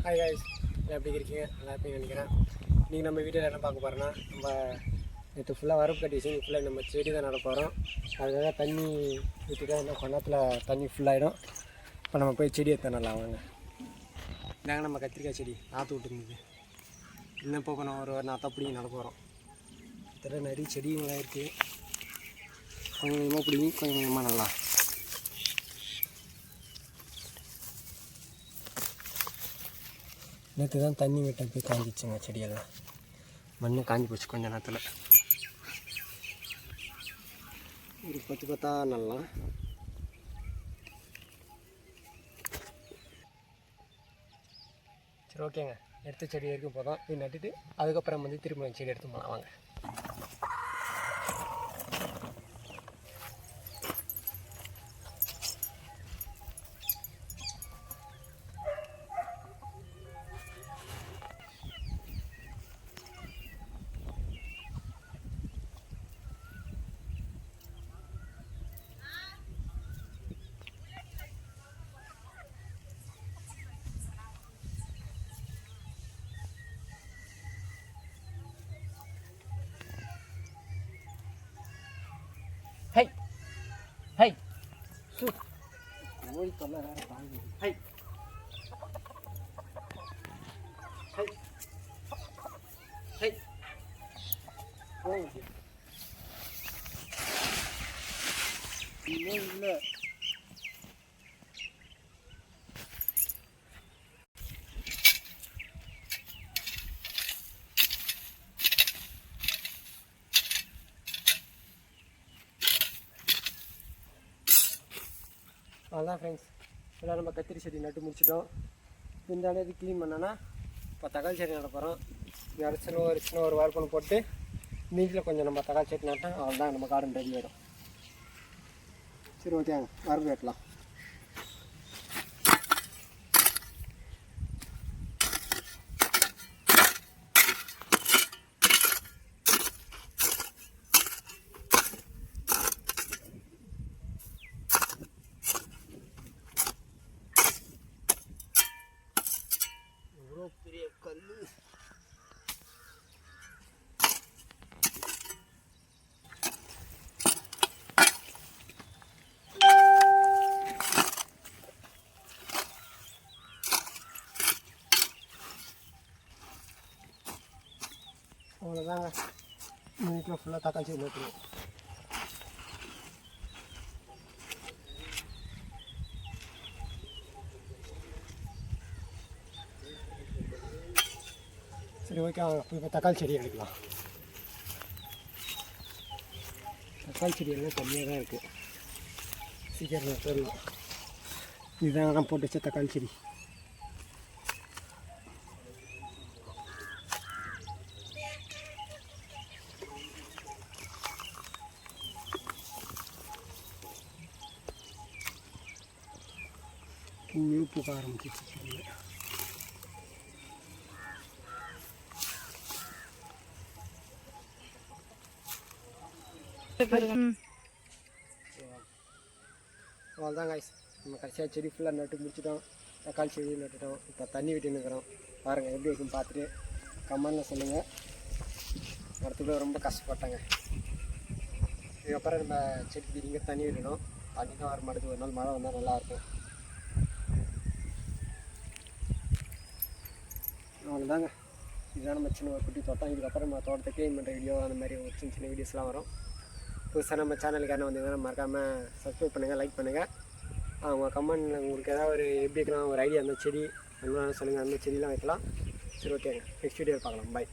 Hi guys, எப்படி இருக்கீங்க? நல்லா இருப்பீங்கன்னு நினைக்கிறேன். இன்றைக்கி நம்ம வீட்டில் என்ன பார்க்க போகிறோன்னா, நம்ம நேற்று ஃபுல்லாக வரப்பு கட்டி வச்சு ஃபுல்லாக நம்ம செடி தான் நட போகிறோம். அதுக்காக தண்ணி ஊற்றிட்டா இன்னும் கொண்டாத்தில் தண்ணி ஃபுல்லாகிடும். இப்போ நம்ம போய் செடி எடுத்து நல்லா வாங்க. இதாங்க நம்ம கத்திரிக்காய் செடி நாற்று விட்டுருந்தது. இன்னும் இப்போ நம்ம ஒரு நாற்றை பிடிங்கி நட போகிறோம். இதில் நிறைய செடிங்களாம் இருக்குது. கொஞ்சம் கொஞ்சமாக பிடிங்கி கொஞ்சம் கொஞ்சமாக நல்லா நேற்று தான் தண்ணி விட்ட போய் காஞ்சிச்சுங்க. செடியெல்லாம் மண் காஞ்சி போச்சு கொஞ்ச நேரத்தில். ஒரு 10 நல்லா. சரி, ஓகேங்க. எடுத்த செடி வரைக்கும் போதும். போய் நட்டுட்டு அதுக்கப்புறம் வந்து திரும்ப செடி எடுத்து போகலாம் வாங்க. ஹை ஹை சு ஓடி தொல்லை வேறு தாங்கி. ஹை ஹை ஹை ஓகே இன்னும் இல்லை. அதான் ஃப்ரெண்ட்ஸ், எல்லாம் நம்ம கத்திரி செடி நட்டு முடிச்சிட்டோம். இந்த அளவுக்கு க்ளீன் பண்ணோன்னா இப்போ தக்காளி செடி நட போகிறோம். இங்கே சின்ன ஒரு வாழைப்பழம் போட்டு மீதியில் கொஞ்சம் நம்ம தக்காளி செடி நட்டால் அவ்வளோதான் நம்ம கார்டன் ரெடி ஆகிடும். சரி, ஓகேங்க, வரப்பு வெட்டலாம். பெரிய கல் அவ்வளோதாங்க. வீட்டில் ஃபுல்லாக தக்காளி செடி நட்டுருவோம். சரி, ஓகே, இப்போ தக்காளி செடி எடுக்கலாம். தக்காளி செடி எல்லாம் கம்மியாக தான் இருக்குது. சீக்கிரம் நட்டுடலாம். இதுதான் நான் போட்டு வச்ச தக்காளி செடி. நியூ பூக்க ஆரம்பிச்சிச்சு செடியில். அவ்வளோதான் காய்ஸ், நம்ம கடைசியாக செடி ஃபுல்லாக நட்டு முடிச்சிட்டோம். தக்காளி செடி நட்டுட்டோம். இப்போ தண்ணி விட்டு நிற்கிறோம். பாருங்கள் எப்படி இருக்குன்னு பார்த்துட்டு கமெண்டில் சொல்லுங்கள். வரத்துக்குள்ள ரொம்ப கஷ்டப்பட்டாங்க. இதுக்கப்புறம் நம்ம செடிக்கு இங்கே தண்ணி விடணும். தண்ணி தான் வர மாட்டேது. ஒரு நாள் மழை வந்தால் நல்லாயிருக்கும். அவ்வளோதாங்க. இதுதான் நம்ம சின்ன ஒரு குட்டி தோட்டம். இதுக்கப்புறம் நம்ம தோட்டத்தை க்ளீன் பண்ணுற வீடியோ அந்த மாதிரி ஒரு சின்ன வீடியோஸ்லாம் வரும். புதுசாக நம்ம சேனலுக்கு யாரும் வந்தீங்கன்னா மறக்காமல் சப்ஸ்கிரைப் பண்ணுங்கள், லைக் பண்ணுங்கள். அவங்க கமெண்ட் உங்களுக்கு ஏதாவது ஒரு எப்படி இருக்கலாம் ஒரு ஐடியா அந்த செடி என்ன சொல்லுங்கள். அந்த செடியெலாம் வைக்கலாம். சரி, ஓகேங்க, நெக்ஸ்ட் வீடியோ பார்க்கலாம். பாய்.